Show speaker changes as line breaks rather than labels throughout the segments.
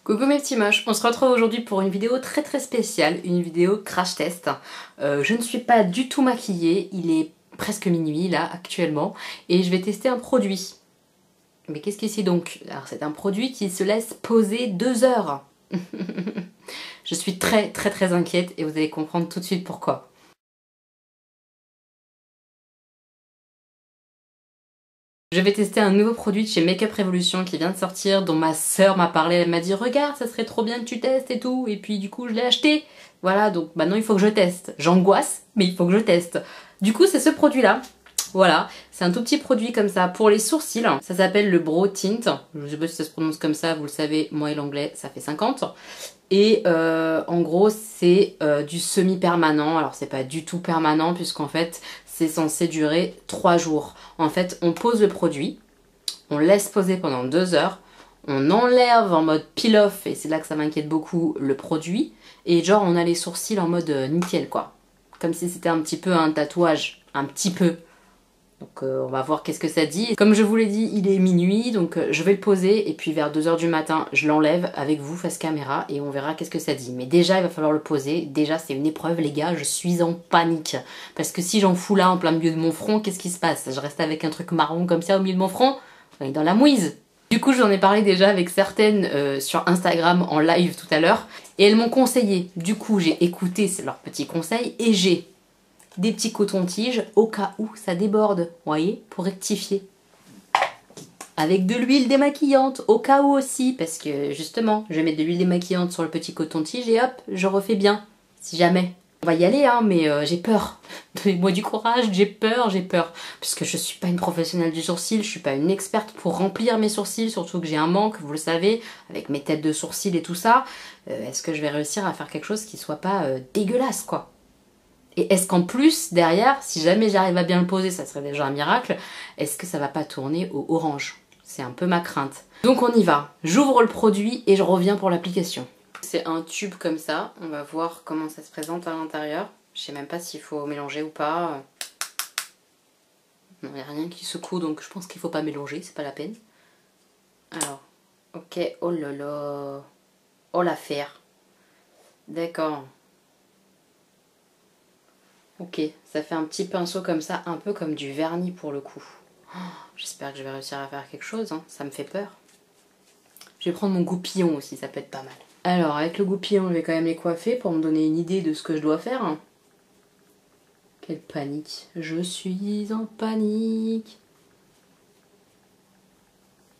Coucou mes petits moches, on se retrouve aujourd'hui pour une vidéo très spéciale, une vidéo crash test. Je ne suis pas du tout maquillée, il est presque minuit là actuellement et je vais tester un produit. Mais qu'est-ce que c'est donc? Alors c'est un produit qui se laisse poser 2 heures. Je suis très inquiète et vous allez comprendre tout de suite pourquoi. Je vais tester un nouveau produit de chez Makeup Revolution qui vient de sortir, dont ma soeur m'a parlé, elle m'a dit regarde ça serait trop bien que tu testes et tout, et puis du coup je l'ai acheté. Voilà, donc maintenant il faut que je teste. J'angoisse, mais il faut que je teste. Du coup c'est ce produit là, voilà, c'est un tout petit produit comme ça pour les sourcils, ça s'appelle le Brow Tint, je sais pas si ça se prononce comme ça, vous le savez, moi et l'anglais ça fait 50. Et en gros c'est du semi-permanent, alors c'est pas du tout permanent puisqu'en fait c'est censé durer 3 jours. En fait on pose le produit, on laisse poser pendant 2 heures, on enlève en mode peel-off, et c'est là que ça m'inquiète beaucoup, le produit, et genre on a les sourcils en mode nickel quoi. Comme si c'était un petit peu un tatouage, un petit peu. Donc on va voir qu'est-ce que ça dit. Comme je vous l'ai dit, il est minuit, donc je vais le poser et puis vers 2 h du matin, je l'enlève avec vous face caméra et on verra qu'est-ce que ça dit. Mais déjà, il va falloir le poser. Déjà, c'est une épreuve les gars, je suis en panique. Parce que si j'en fous là en plein milieu de mon front, qu'est-ce qui se passe? Je reste avec un truc marron comme ça au milieu de mon front? On est dans la mouise. Du coup, j'en ai parlé déjà avec certaines sur Instagram en live tout à l'heure et elles m'ont conseillé. Du coup, j'ai écouté leurs petits conseils et j'ai des petits cotons-tiges au cas où ça déborde, vous voyez, pour rectifier. Avec de l'huile démaquillante, au cas où aussi, parce que justement, je vais mettre de l'huile démaquillante sur le petit coton-tige et hop, je refais bien, si jamais. On va y aller, hein, mais j'ai peur. Donnez-moi du courage, j'ai peur. Parce que je suis pas une professionnelle du sourcil, je suis pas une experte pour remplir mes sourcils, surtout que j'ai un manque, vous le savez, avec mes têtes de sourcils et tout ça. Est-ce que je vais réussir à faire quelque chose qui soit pas dégueulasse, quoi? Et est-ce qu'en plus, derrière, si jamais j'arrive à bien le poser, ça serait déjà un miracle, est-ce que ça va pas tourner au orange? C'est un peu ma crainte. Donc on y va. J'ouvre le produit et je reviens pour l'application. C'est un tube comme ça. On va voir comment ça se présente à l'intérieur. Je sais même pas s'il faut mélanger ou pas. Non, il n'y a rien qui secoue, donc je pense qu'il faut pas mélanger, c'est pas la peine. Alors, ok, oh là là. Oh l'affaire. D'accord. Ok, ça fait un petit pinceau comme ça, un peu comme du vernis pour le coup. Oh, j'espère que je vais réussir à faire quelque chose, hein. Ça me fait peur. Je vais prendre mon goupillon aussi, ça peut être pas mal. Alors, avec le goupillon, je vais quand même les coiffer pour me donner une idée de ce que je dois faire. Quelle panique. Je suis en panique.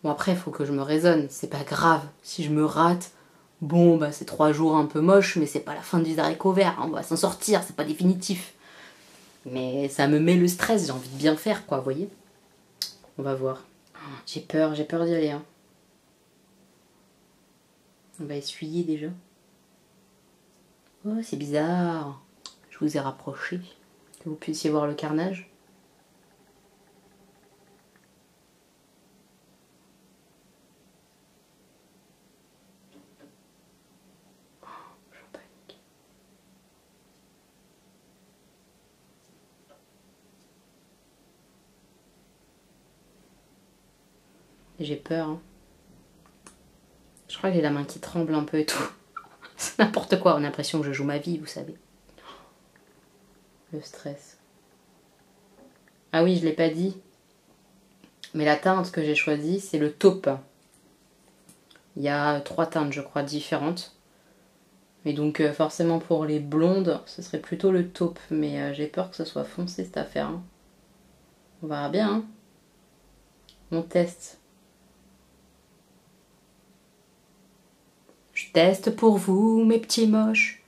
Bon, après, il faut que je me raisonne. C'est pas grave. Si je me rate, bon, bah c'est 3 jours un peu moche, mais c'est pas la fin des haricots verts. On va s'en sortir, c'est pas définitif. Mais ça me met le stress, j'ai envie de bien faire quoi, vous voyez. On va voir. J'ai peur d'y aller. Hein. On va essuyer déjà. Oh, c'est bizarre. Je vous ai rapproché, que vous puissiez voir le carnage. Oh, je panique. J'ai peur. Hein. Je crois que j'ai la main qui tremble un peu et tout. C'est n'importe quoi, on a l'impression que je joue ma vie, vous savez. Le stress. Ah oui, je l'ai pas dit. Mais la teinte que j'ai choisie, c'est le taupe. Il y a 3 teintes, je crois, différentes. Et donc forcément pour les blondes, ce serait plutôt le taupe. Mais j'ai peur que ce soit foncé cette affaire. Hein. On verra bien. Hein. On teste. Je teste pour vous, mes petits moches.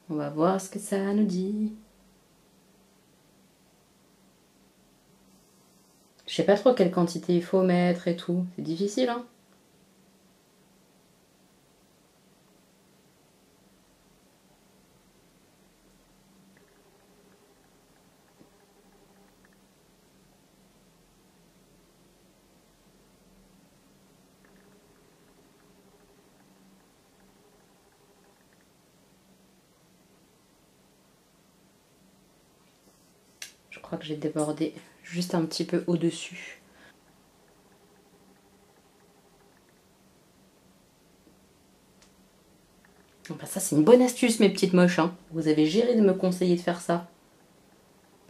On va voir ce que ça nous dit. Je sais pas trop quelle quantité il faut mettre et tout. C'est difficile, hein. Je crois que j'ai débordé juste un petit peu au-dessus. Bah ça c'est une bonne astuce mes petites moches. Hein. Vous avez géré de me conseiller de faire ça.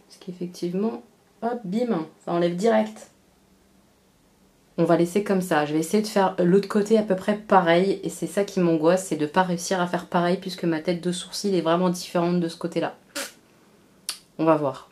Parce qu'effectivement, hop, bim, ça enlève direct. On va laisser comme ça. Je vais essayer de faire l'autre côté à peu près pareil. Et c'est ça qui m'angoisse, c'est de ne pas réussir à faire pareil puisque ma tête de sourcil est vraiment différente de ce côté-là. On va voir.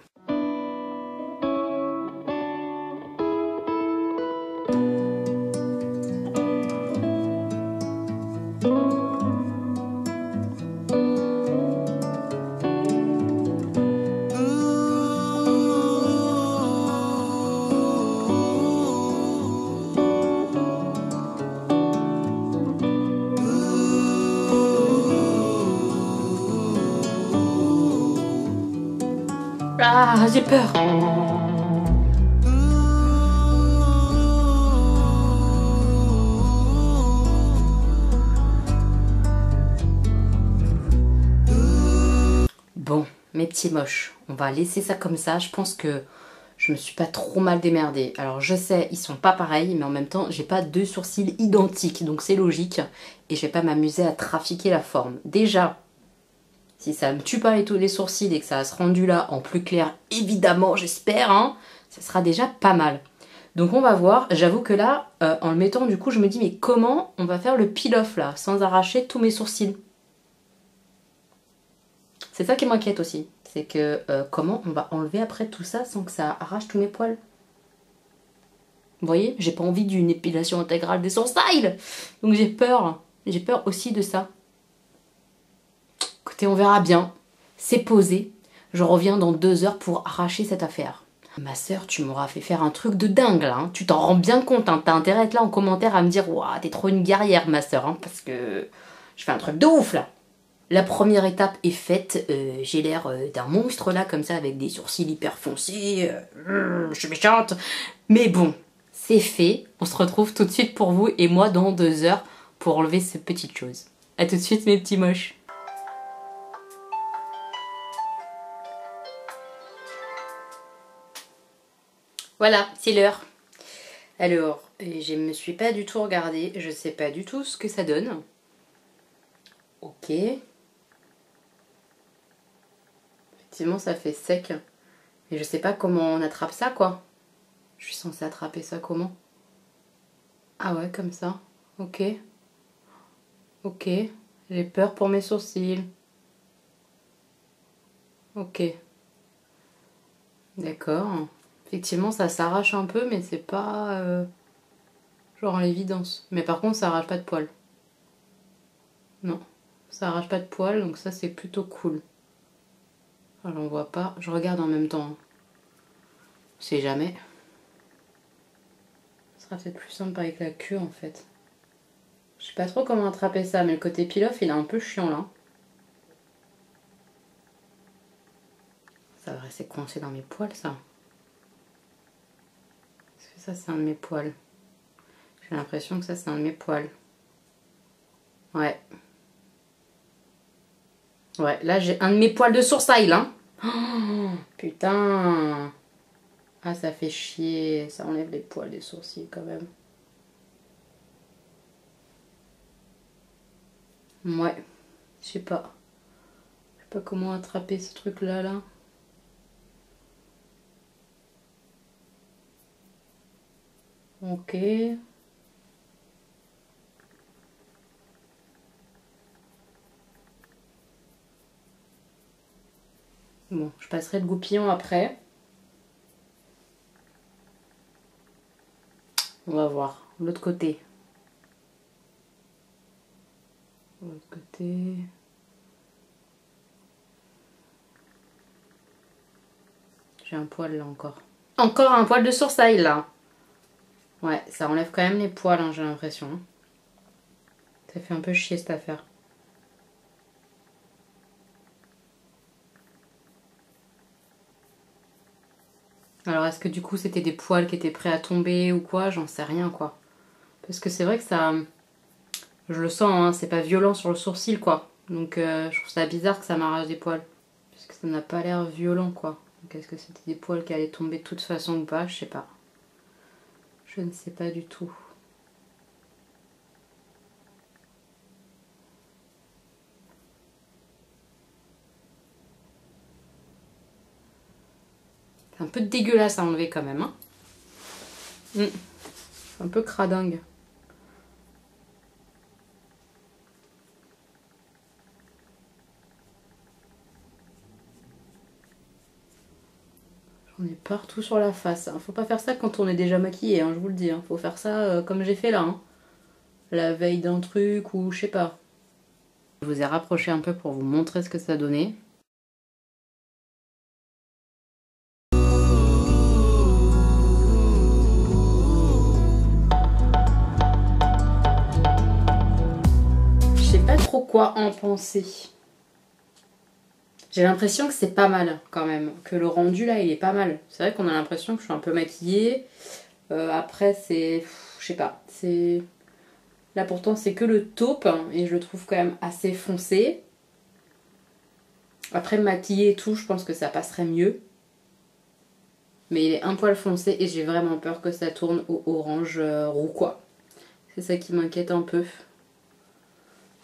Ah, j'ai peur. Bon, mes petits moches, on va laisser ça comme ça. Je pense que je me suis pas trop mal démerdée. Alors je sais, ils sont pas pareils, mais en même temps, j'ai pas deux sourcils identiques, donc c'est logique. Et je vais pas m'amuser à trafiquer la forme. Déjà, si ça me tue pas les sourcils et que ça va se rendu là en plus clair, évidemment, j'espère, hein, ça sera déjà pas mal. Donc on va voir. J'avoue que là, en le mettant, du coup, je me dis, mais comment on va faire le peel-off là, sans arracher tous mes sourcils? C'est ça qui m'inquiète aussi. C'est que comment on va enlever après tout ça sans que ça arrache tous mes poils? Vous voyez, j'ai pas envie d'une épilation intégrale des sourcils. Donc j'ai peur. J'ai peur aussi de ça. Écoutez, on verra bien. C'est posé. Je reviens dans 2 heures pour arracher cette affaire. Ma sœur, tu m'auras fait faire un truc de dingue là. Hein. Tu t'en rends bien compte. Hein. T'as intérêt à être là en commentaire à me dire waouh, t'es trop une guerrière, ma sœur. Hein, parce que je fais un truc de ouf là. La première étape est faite. J'ai l'air d'un monstre là, comme ça, avec des sourcils hyper foncés. Je suis méchante. Mais bon, c'est fait. On se retrouve tout de suite pour vous et moi dans 2 heures pour enlever ces petites choses. A tout de suite, mes petits moches. Voilà, c'est l'heure. Alors, je ne me suis pas du tout regardée. Je sais pas du tout ce que ça donne. Ok. Effectivement, ça fait sec. Mais je sais pas comment on attrape ça, quoi. Je suis censée attraper ça comment? Ah ouais, comme ça. Ok. Ok. J'ai peur pour mes sourcils. Ok. D'accord. Effectivement, ça s'arrache un peu, mais c'est pas genre l'évidence. Mais par contre, ça arrache pas de poils. Non. Ça arrache pas de poils, donc ça, c'est plutôt cool. Alors, on voit pas. Je regarde en même temps. On sait jamais. Ce sera peut-être plus simple avec la queue, en fait. Je sais pas trop comment attraper ça, mais le côté peel-off, il est un peu chiant, là. Ça va rester coincé dans mes poils, ça. Est-ce que ça, c'est un de mes poils? J'ai l'impression que ça, c'est un de mes poils. Ouais. Ouais, là, j'ai un de mes poils de sourcil, là. Oh, putain. Ah, ça fait chier. Ça enlève les poils des sourcils, quand même. Ouais. Je sais pas. Je sais pas comment attraper ce truc-là, là. Ok. Bon, je passerai le goupillon après. On va voir. L'autre côté. L'autre côté. J'ai un poil là encore. Encore un poil de sourcil là. Ouais, ça enlève quand même les poils, hein, j'ai l'impression. Ça fait un peu chier cette affaire. Alors est-ce que du coup c'était des poils qui étaient prêts à tomber ou quoi? J'en sais rien quoi. Parce que c'est vrai que ça... Je le sens, hein, c'est pas violent sur le sourcil quoi. Donc je trouve ça bizarre que ça m'arrache des poils. Parce que ça n'a pas l'air violent quoi. Donc est-ce que c'était des poils qui allaient tomber de toute façon ou pas? Je sais pas. Je ne sais pas du tout. un peu dégueulasse à enlever quand même. Hein. Un peu cradingue. J'en ai partout sur la face. Hein. Faut pas faire ça quand on est déjà maquillé, hein, je vous le dis. Hein. Faut faire ça comme j'ai fait là. Hein. La veille d'un truc ou je sais pas. Je vous ai rapproché un peu pour vous montrer ce que ça donnait. Je sais pas trop quoi en penser. J'ai l'impression que c'est pas mal quand même, que le rendu là il est pas mal. C'est vrai qu'on a l'impression que je suis un peu maquillée. Après c'est... je sais pas, c'est... Là pourtant c'est que le taupe hein, et je le trouve quand même assez foncé. Après maquillé et tout, je pense que ça passerait mieux. Mais il est un poil foncé et j'ai vraiment peur que ça tourne au orange roux quoi. C'est ça qui m'inquiète un peu.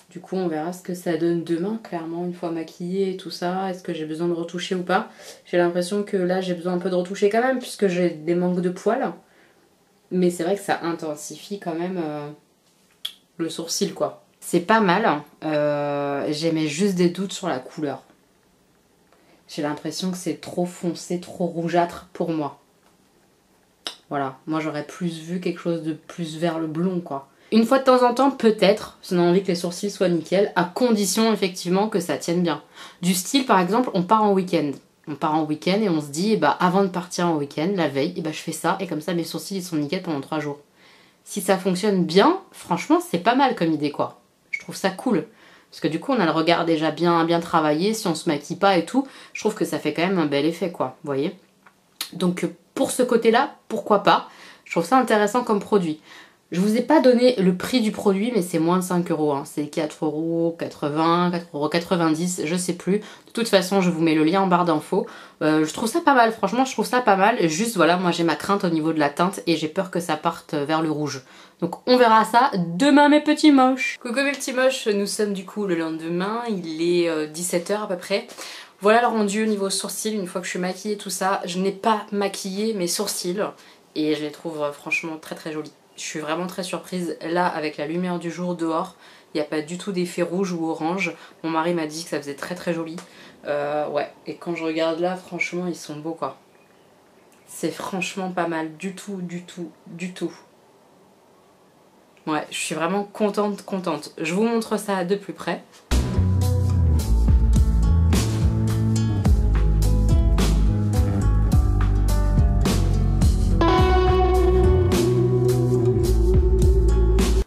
Du coup on verra ce que ça donne demain, clairement, une fois maquillée et tout ça. Est-ce que j'ai besoin de retoucher ou pas? J'ai l'impression que là j'ai besoin un peu de retoucher quand même, puisque j'ai des manques de poils. Mais c'est vrai que ça intensifie quand même le sourcil quoi. C'est pas mal, j'aimais juste des doutes sur la couleur. J'ai l'impression que c'est trop foncé, trop rougeâtre pour moi. Voilà, moi j'aurais plus vu quelque chose de plus vers le blond quoi. Une fois de temps en temps, peut-être, si on a envie que les sourcils soient nickel, à condition effectivement que ça tienne bien. Du style par exemple, on part en week-end. On part en week-end et on se dit, bah, avant de partir en week-end, la veille, et bah, je fais ça et comme ça mes sourcils ils sont nickel pendant 3 jours. Si ça fonctionne bien, franchement c'est pas mal comme idée quoi. Je trouve ça cool. Parce que du coup on a le regard déjà bien travaillé, si on se maquille pas et tout, je trouve que ça fait quand même un bel effet quoi, vous voyez. Donc pour ce côté-là, pourquoi pas. Je trouve ça intéressant comme produit. Je vous ai pas donné le prix du produit, mais c'est moins de 5 €. Hein. C'est 4,80 €, 4,90 €, je sais plus. De toute façon, je vous mets le lien en barre d'infos. Je trouve ça pas mal, franchement, je trouve ça pas mal. Juste, voilà, moi j'ai ma crainte au niveau de la teinte et j'ai peur que ça parte vers le rouge. Donc on verra ça demain, mes petits moches. Coucou mes petits moches, nous sommes du coup le lendemain, il est 17 h à peu près. Voilà le rendu au niveau sourcils, une fois que je suis maquillée tout ça. Je n'ai pas maquillé mes sourcils et je les trouve franchement très jolis. Je suis vraiment très surprise là avec la lumière du jour dehors. Il n'y a pas du tout d'effet rouge ou orange. Mon mari m'a dit que ça faisait très joli. Ouais, et quand je regarde là, franchement, ils sont beaux quoi. C'est franchement pas mal du tout. Ouais, je suis vraiment contente. Je vous montre ça de plus près.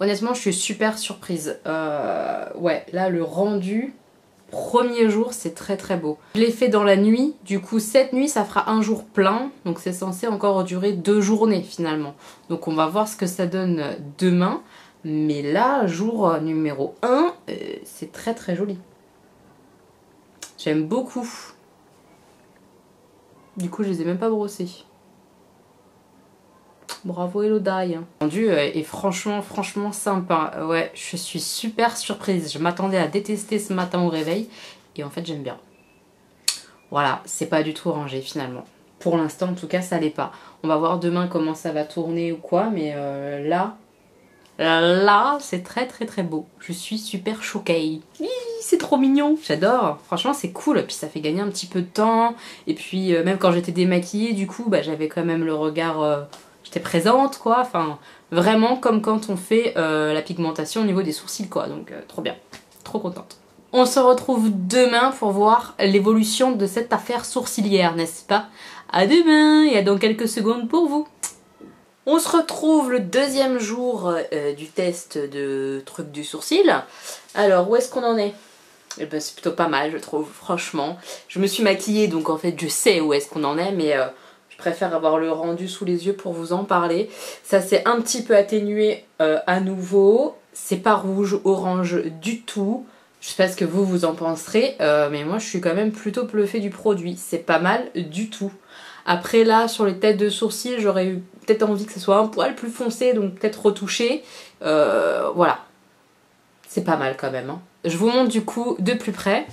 Honnêtement, je suis super surprise. Ouais, là, le rendu, premier jour, c'est très beau. Je l'ai fait dans la nuit. Du coup, cette nuit, ça fera un jour plein. Donc, c'est censé encore durer 2 journées, finalement. Donc, on va voir ce que ça donne demain. Mais là, jour numéro 1, c'est très joli. J'aime beaucoup. Du coup, je les ai même pas brossés. Bravo Elodie. Le rendu est franchement sympa. Ouais, je suis super surprise. Je m'attendais à détester ce matin au réveil. Et en fait, j'aime bien. Voilà, c'est pas du tout rangé finalement. Pour l'instant, en tout cas, ça l'est pas. On va voir demain comment ça va tourner ou quoi. Mais là, c'est très beau. Je suis super choquée. C'est trop mignon. J'adore. Franchement, c'est cool. Puis ça fait gagner un petit peu de temps. Et puis, même quand j'étais démaquillée, du coup, bah, j'avais quand même le regard... J'étais présente quoi, enfin vraiment comme quand on fait la pigmentation au niveau des sourcils quoi, donc trop bien, trop contente. On se retrouve demain pour voir l'évolution de cette affaire sourcilière, n'est-ce pas? À demain et à dans quelques secondes pour vous. On se retrouve le deuxième jour du test de truc du sourcil. Alors où est-ce qu'on en est? Eh ben, c'est plutôt pas mal je trouve, franchement. Je me suis maquillée donc en fait je sais où est-ce qu'on en est mais... Je préfère avoir le rendu sous les yeux pour vous en parler. Ça s'est un petit peu atténué à nouveau. C'est pas rouge, orange du tout. Je sais pas ce que vous en penserez. Mais moi je suis quand même plutôt bluffée du produit. C'est pas mal du tout. Après là sur les têtes de sourcils j'aurais eu peut-être envie que ce soit un poil plus foncé. Donc peut-être retouché. Voilà. C'est pas mal quand même. Hein. Je vous montre du coup de plus près.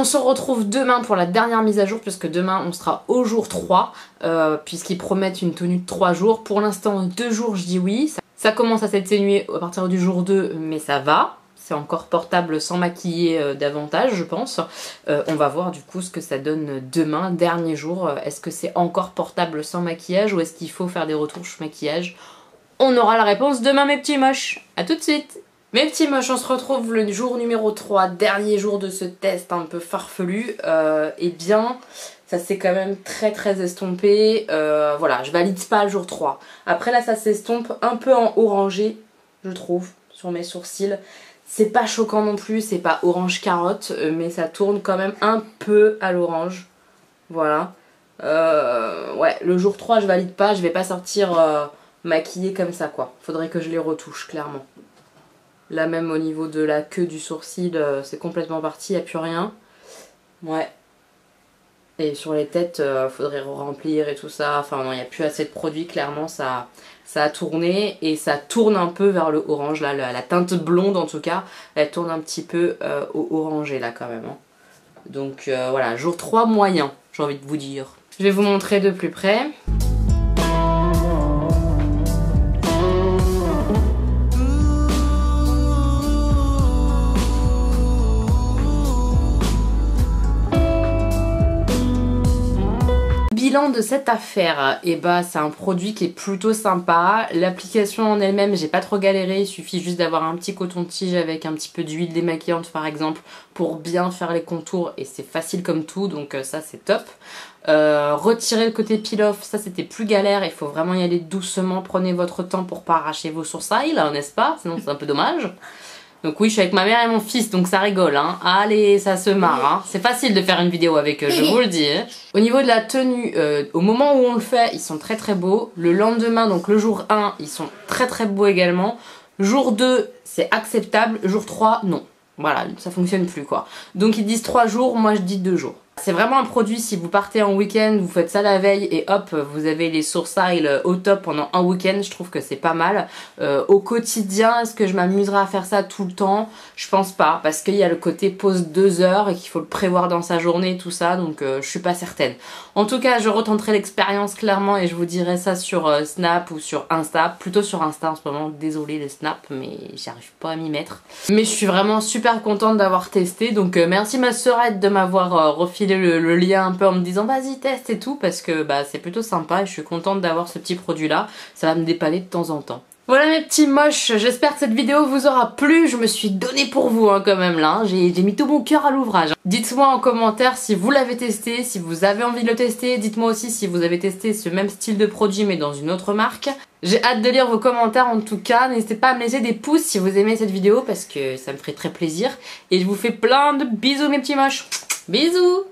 se retrouve demain pour la dernière mise à jour, puisque demain on sera au jour 3, puisqu'ils promettent une tenue de 3 jours. Pour l'instant 2 jours je dis oui, ça commence à s'atténuer à partir du jour 2, mais ça va. C'est encore portable sans maquiller davantage je pense. On va voir du coup ce que ça donne demain, dernier jour. Est-ce que c'est encore portable sans maquillage ou est-ce qu'il faut faire des retouches maquillage? On aura la réponse demain mes petits moches. A tout de suite. Mes petits moches, on se retrouve le jour numéro 3, dernier jour de ce test un peu farfelu. Eh bien, ça s'est quand même très estompé. Voilà, je valide pas le jour 3. Après là, ça s'estompe un peu en orangé, je trouve, sur mes sourcils. C'est pas choquant non plus, c'est pas orange carotte, mais ça tourne quand même un peu à l'orange. Voilà. Ouais, le jour 3, je valide pas, je vais pas sortir maquillée comme ça, quoi. Faudrait que je les retouche, clairement. Là, même au niveau de la queue du sourcil, c'est complètement parti, il n'y a plus rien. Ouais. Et sur les têtes, faudrait remplir et tout ça. Enfin, non, il n'y a plus assez de produits, clairement, ça a tourné. Et ça tourne un peu vers le orange, là, la teinte blonde en tout cas, elle tourne un petit peu au orangé, là, quand même. Hein. Donc, voilà, jour 3 moyen, j'ai envie de vous dire. Je vais vous montrer de plus près. Bilan de cette affaire, et bah c'est un produit qui est plutôt sympa. L'application en elle-même, j'ai pas trop galéré, il suffit juste d'avoir un petit coton-tige avec un petit peu d'huile démaquillante par exemple pour bien faire les contours et c'est facile comme tout, donc ça c'est top. Retirer le côté peel-off, ça c'était plus galère, il faut vraiment y aller doucement, prenez votre temps pour pas arracher vos sourcils, n'est-ce pas? Sinon c'est un peu dommage. Donc oui, je suis avec ma mère et mon fils, donc ça rigole, hein. Allez, ça se marre, hein. C'est facile de faire une vidéo avec eux, je vous le dis. Hein. Au niveau de la tenue, au moment où on le fait, ils sont très beaux. Le lendemain, donc le jour 1, ils sont très beaux également. Jour 2, c'est acceptable. Jour 3, non. Voilà, ça fonctionne plus, quoi. Donc ils disent 3 jours, moi je dis 2 jours. C'est vraiment un produit, si vous partez en week-end, vous faites ça la veille et hop, vous avez les sourcils au top pendant un week-end, je trouve que c'est pas mal. Au quotidien, est-ce que je m'amuserai à faire ça tout le temps? Je pense pas, parce qu'il y a le côté pause 2 heures et qu'il faut le prévoir dans sa journée et tout ça, donc je suis pas certaine. En tout cas, je retenterai l'expérience clairement et je vous dirai ça sur Snap ou sur Insta, plutôt sur Insta en ce moment, désolé les Snap, mais j'arrive pas à m'y mettre. Mais je suis vraiment super contente d'avoir testé, donc merci ma sœurette de m'avoir refilé le lien un peu en me disant vas-y teste et tout parce que bah, c'est plutôt sympa et je suis contente d'avoir ce petit produit là, ça va me dépanner de temps en temps. Voilà mes petits moches, j'espère que cette vidéo vous aura plu, je me suis donné pour vous hein, quand même là, hein. J'ai mis tout mon cœur à l'ouvrage. Dites-moi en commentaire si vous l'avez testé, si vous avez envie de le tester, dites-moi aussi si vous avez testé ce même style de produit mais dans une autre marque. J'ai hâte de lire vos commentaires en tout cas, n'hésitez pas à me laisser des pouces si vous aimez cette vidéo parce que ça me ferait très plaisir. Et je vous fais plein de bisous mes petits moches, bisous.